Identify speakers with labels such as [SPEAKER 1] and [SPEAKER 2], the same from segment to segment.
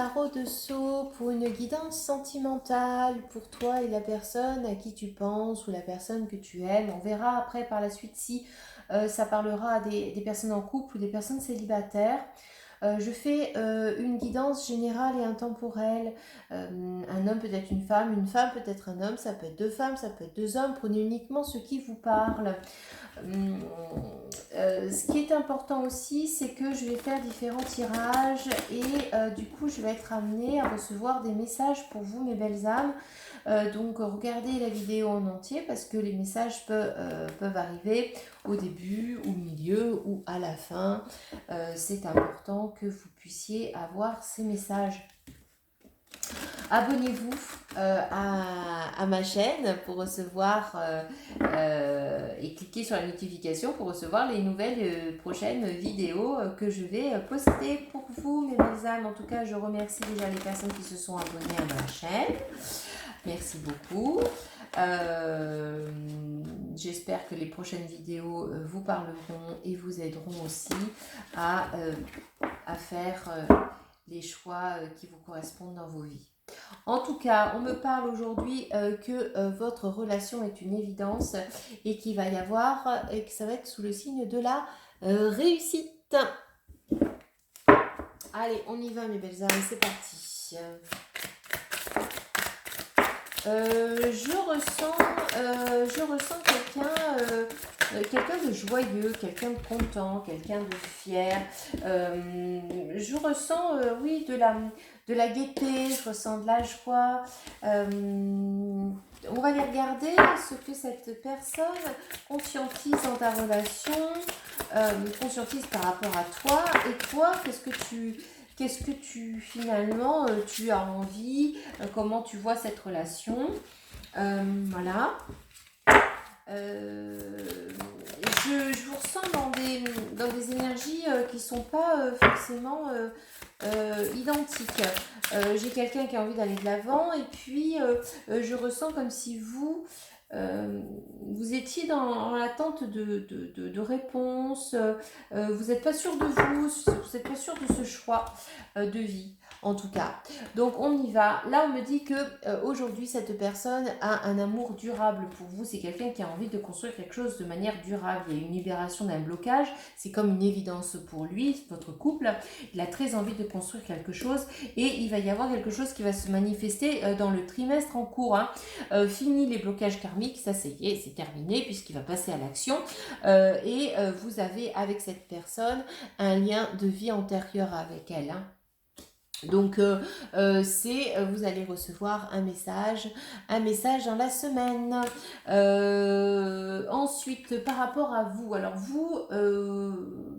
[SPEAKER 1] tarot de Sceaux pour une guidance sentimentale pour toi et la personne à qui tu penses ou la personne que tu aimes. On verra après par la suite si ça parlera à des personnes en couple ou des personnes célibataires. Je fais une guidance générale et intemporelle. Un homme peut être une femme peut être un homme, ça peut être deux femmes, ça peut être deux hommes. Prenez uniquement ce qui vous parle. Ce qui est important aussi, c'est que je vais faire différents tirages et du coup, je vais être amenée à recevoir des messages pour vous, mes belles âmes. Donc, regardez la vidéo en entier parce que les messages peuvent arriver au début, au milieu ou à la fin. C'est important que vous puissiez avoir ces messages. Abonnez-vous à ma chaîne pour recevoir et cliquez sur la notification pour recevoir les nouvelles prochaines vidéos que je vais poster pour vous, mes belles âmes. En tout cas, je remercie déjà les personnes qui se sont abonnées à ma chaîne. Merci beaucoup. J'espère que les prochaines vidéos vous parleront et vous aideront aussi à faire les choix qui vous correspondent dans vos vies. En tout cas, on me parle aujourd'hui que votre relation est une évidence et qu'il va y avoir, et que ça va être sous le signe de la réussite. Allez, on y va mes belles âmes, c'est parti. Je ressens quelqu'un de joyeux, quelqu'un de content, quelqu'un de fier. Je ressens, oui, de la gaieté, je ressens de la joie. On va aller regarder ce que cette personne conscientise dans ta relation, conscientise par rapport à toi. Et toi, qu'est-ce que tu finalement tu as envie, comment tu vois cette relation, voilà. Je vous ressens dans des énergies qui ne sont pas forcément identiques. J'ai quelqu'un qui a envie d'aller de l'avant et puis je ressens comme si vous étiez en attente de réponses, vous n'êtes pas sûr de vous n'êtes pas sûr de ce choix de vie. En tout cas, donc on y va. Là, on me dit que aujourd'hui, cette personne a un amour durable pour vous. C'est quelqu'un qui a envie de construire quelque chose de manière durable. Il y a une libération d'un blocage. C'est comme une évidence pour lui, votre couple. Il a très envie de construire quelque chose et il va y avoir quelque chose qui va se manifester dans le trimestre en cours. Fini les blocages karmiques, ça c'est terminé puisqu'il va passer à l'action. Et vous avez avec cette personne un lien de vie antérieur avec elle. Donc vous allez recevoir un message dans la semaine. Ensuite, par rapport à vous, alors vous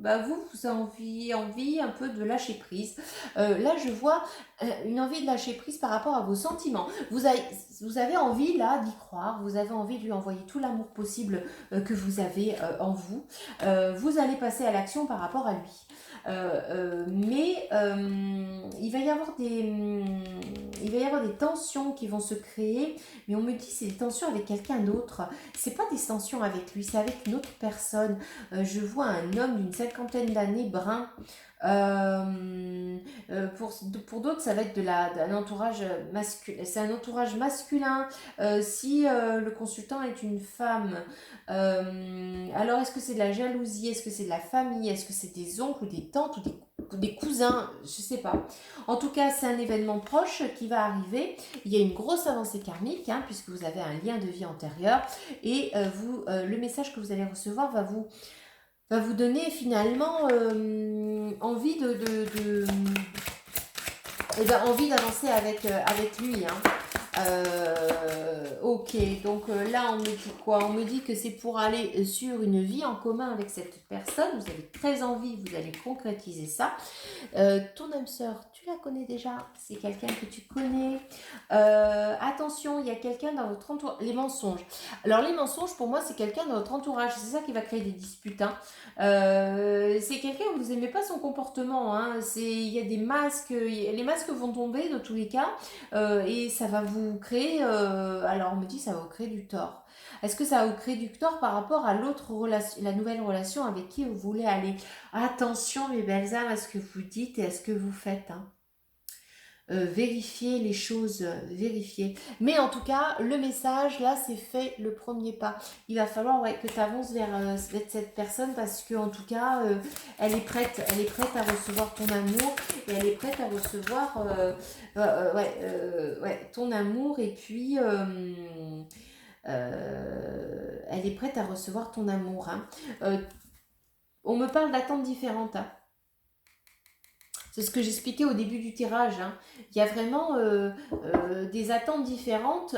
[SPEAKER 1] avez envie un peu de lâcher prise. Là, je vois une envie de lâcher prise par rapport à vos sentiments. Vous avez envie là d'y croire, vous avez envie de lui envoyer tout l'amour possible que vous avez en vous. Vous allez passer à l'action par rapport à lui. Mais il va y avoir des tensions qui vont se créer, mais on me dit c'est des tensions avec quelqu'un d'autre. C'est pas des tensions avec lui, c'est avec une autre personne. Je vois un homme d'une 50aine d'années, brun. Pour d'autres, ça va être d'un entourage masculin. C'est un entourage masculin. Si le consultant est une femme, alors est-ce que c'est de la jalousie? Est-ce que c'est de la famille? Est-ce que c'est des oncles ou des tantes ou des cousins? Je sais pas. En tout cas, c'est un événement proche qui va arriver. Il y a une grosse avancée karmique, puisque vous avez un lien de vie antérieur. Et le message que vous allez recevoir va vous donner finalement envie envie d'avancer avec lui. Ok, donc là on me dit quoi? On me dit que c'est pour aller sur une vie en commun avec cette personne. Vous avez très envie, vous allez concrétiser ça. Ton âme sœur, tu la connais déjà, c'est quelqu'un que tu connais. Attention, il y a quelqu'un dans votre entourage. Les mensonges. Alors les mensonges, pour moi, c'est quelqu'un dans votre entourage. C'est ça qui va créer des disputes. C'est quelqu'un où vous n'aimez pas son comportement. Il y a des masques. Les masques vont tomber dans tous les cas. Et ça va vous créer... alors on me dit ça va vous créer du tort. Est-ce que ça va vous créer du tort par rapport à l'autre relation, la nouvelle relation avec qui vous voulez aller? Attention mes belles âmes à ce que vous dites et à ce que vous faites. vérifier les choses, vérifier. Mais en tout cas, le message, là, c'est fait le premier pas. Il va falloir que tu avances vers cette personne parce que en tout cas, elle est prête à recevoir ton amour et elle est prête à recevoir ton amour et puis elle est prête à recevoir ton amour. Hein. On me parle d'attentes différentes. Hein. C'est ce que j'expliquais au début du tirage. Hein. Il y a vraiment des attentes différentes,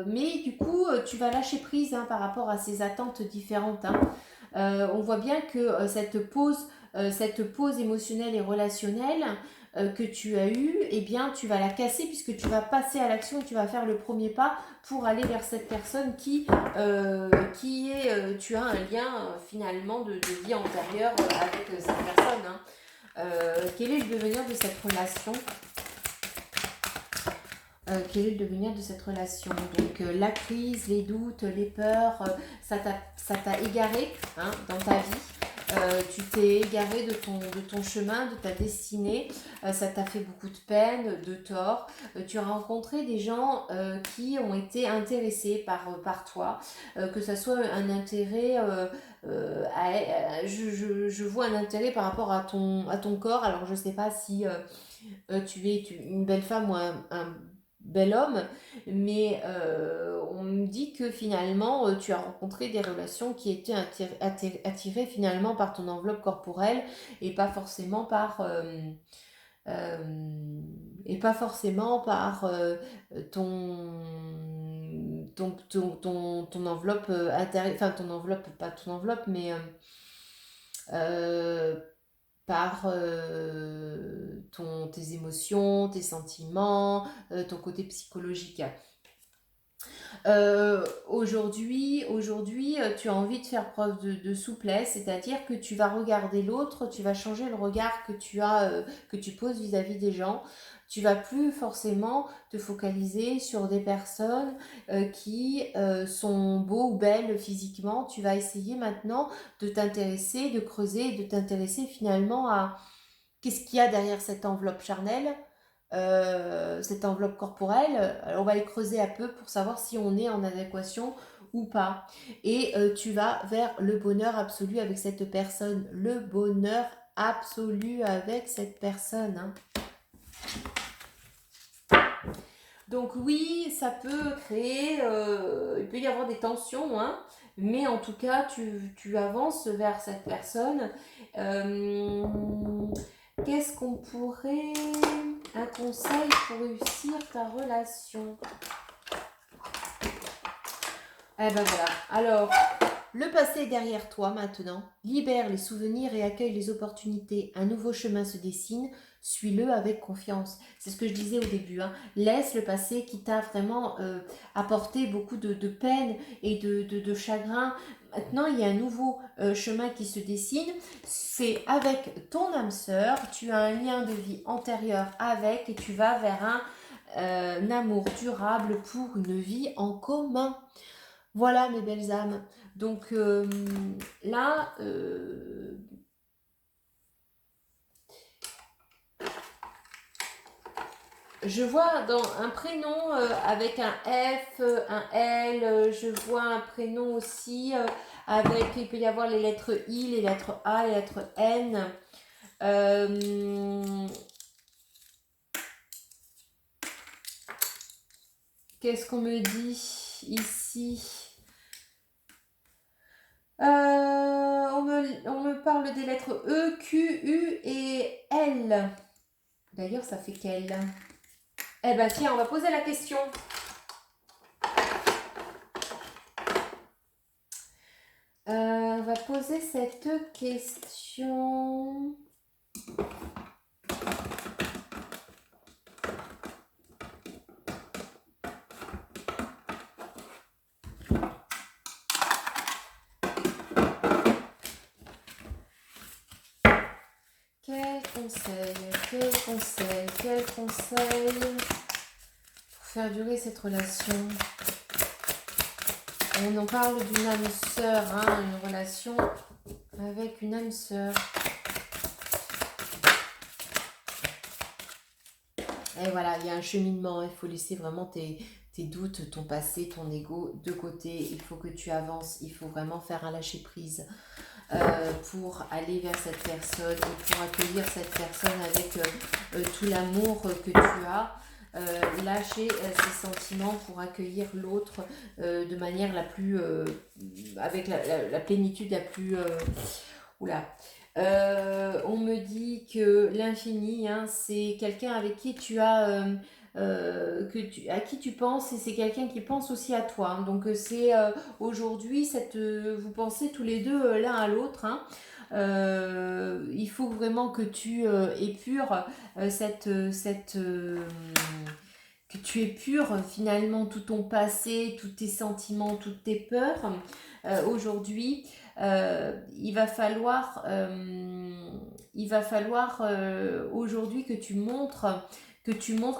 [SPEAKER 1] mais du coup, tu vas lâcher prise par rapport à ces attentes différentes. Hein. On voit bien que cette pause émotionnelle et relationnelle que tu as eue, eh bien, tu vas la casser puisque tu vas passer à l'action et tu vas faire le premier pas pour aller vers cette personne tu as un lien finalement de vie antérieure avec cette personne. Hein. Quel est le devenir de cette relation quel est le devenir de cette relation? Donc la crise, les doutes, les peurs, ça t'a égaré hein, dans ta vie. Tu t'es égaré de ton chemin, de ta destinée. Ça t'a fait beaucoup de peine, de tort. Tu as rencontré des gens qui ont été intéressés par toi. Que ça soit un intérêt... je vois un intérêt par rapport à ton corps. Alors je ne sais pas si tu es une belle femme ou un bel homme, mais on me dit que finalement tu as rencontré des relations qui étaient attirées finalement par ton enveloppe corporelle et pas forcément par ton ton enveloppe intérieure, enfin ton enveloppe, pas ton enveloppe, mais par tes émotions, tes sentiments, ton côté psychologique. Aujourd'hui, tu as envie de faire preuve de souplesse, c'est-à-dire que tu vas regarder l'autre, tu vas changer le regard que tu poses vis-à-vis des gens. Tu vas plus forcément te focaliser sur des personnes qui sont beaux ou belles physiquement. Tu vas essayer maintenant de t'intéresser, de creuser, de t'intéresser finalement à qu'est-ce qu'il y a derrière cette enveloppe charnelle, cette enveloppe corporelle. Alors on va les creuser un peu pour savoir si on est en adéquation ou pas. Et tu vas vers le bonheur absolu avec cette personne. Le bonheur absolu avec cette personne. Hein. Donc oui, ça peut créer, il peut y avoir des tensions, hein, mais en tout cas, tu avances vers cette personne. Qu'est-ce qu'on pourrait... Un conseil pour réussir ta relation? Eh ben voilà. Alors, le passé est derrière toi maintenant. Libère les souvenirs et accueille les opportunités. Un nouveau chemin se dessine. Suis-le avec confiance. C'est ce que je disais au début. Hein. Laisse le passé qui t'a vraiment apporté beaucoup de peine et de chagrin. Maintenant, il y a un nouveau chemin qui se dessine. C'est avec ton âme sœur. Tu as un lien de vie antérieur avec et tu vas vers un amour durable pour une vie en commun. Voilà mes belles âmes. Donc là, je vois dans un prénom avec un F, un L, je vois un prénom aussi avec, il peut y avoir les lettres I, les lettres A, les lettres N. Qu'est-ce qu'on me dit ici? On me parle des lettres E, Q, U et L. D'ailleurs, ça fait quelle? Eh ben tiens, on va poser la question. On va poser cette question. Quel conseil pour faire durer cette relation? On en parle d'une âme sœur, hein, une relation avec une âme sœur. Et voilà, il y a un cheminement, il faut laisser vraiment tes doutes, ton passé, ton ego de côté. Il faut que tu avances, il faut vraiment faire un lâcher-prise pour aller vers cette personne et pour accueillir cette personne avec tout l'amour que tu as. Lâcher ses sentiments pour accueillir l'autre de manière la plus avec la plénitude la plus oula. On me dit que l'infini, hein, c'est quelqu'un avec qui tu as à qui tu penses et c'est quelqu'un qui pense aussi à toi, hein. Donc c'est aujourd'hui vous pensez tous les deux l'un à l'autre, hein. Il faut vraiment que tu épures que tu épures finalement tout ton passé, tous tes sentiments, toutes tes peurs. Aujourd'hui, il va falloir aujourd'hui que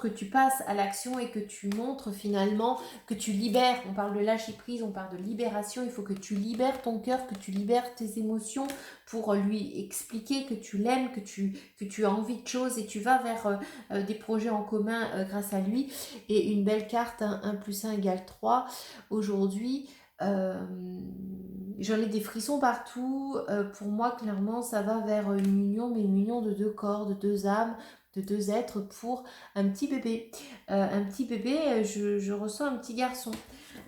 [SPEAKER 1] tu passes à l'action et que tu montres finalement que tu libères. On parle de lâcher prise, on parle de libération. Il faut que tu libères ton cœur, que tu libères tes émotions pour lui expliquer que tu l'aimes, que tu as envie de choses et tu vas vers des projets en commun grâce à lui. Et une belle carte, hein, 1 plus 1 égale 3. Aujourd'hui, j'en ai des frissons partout. Pour moi, clairement, ça va vers une union, mais une union de deux corps, de deux âmes, de deux êtres pour un petit bébé. Un petit bébé, je ressens un petit garçon.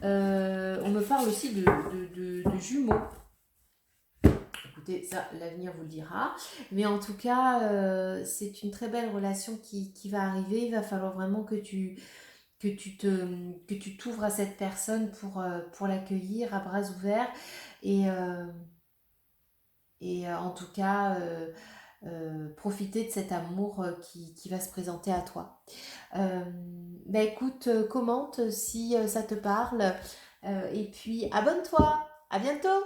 [SPEAKER 1] On me parle aussi de jumeaux. Écoutez, ça, l'avenir vous le dira. Mais en tout cas, c'est une très belle relation qui va arriver. Il va falloir vraiment que tu t'ouvres à cette personne pour l'accueillir à bras ouverts. Et, euh, en tout cas, profiter de cet amour qui va se présenter à toi. Bah écoute, commente si ça te parle. Et puis, abonne-toi. À bientôt!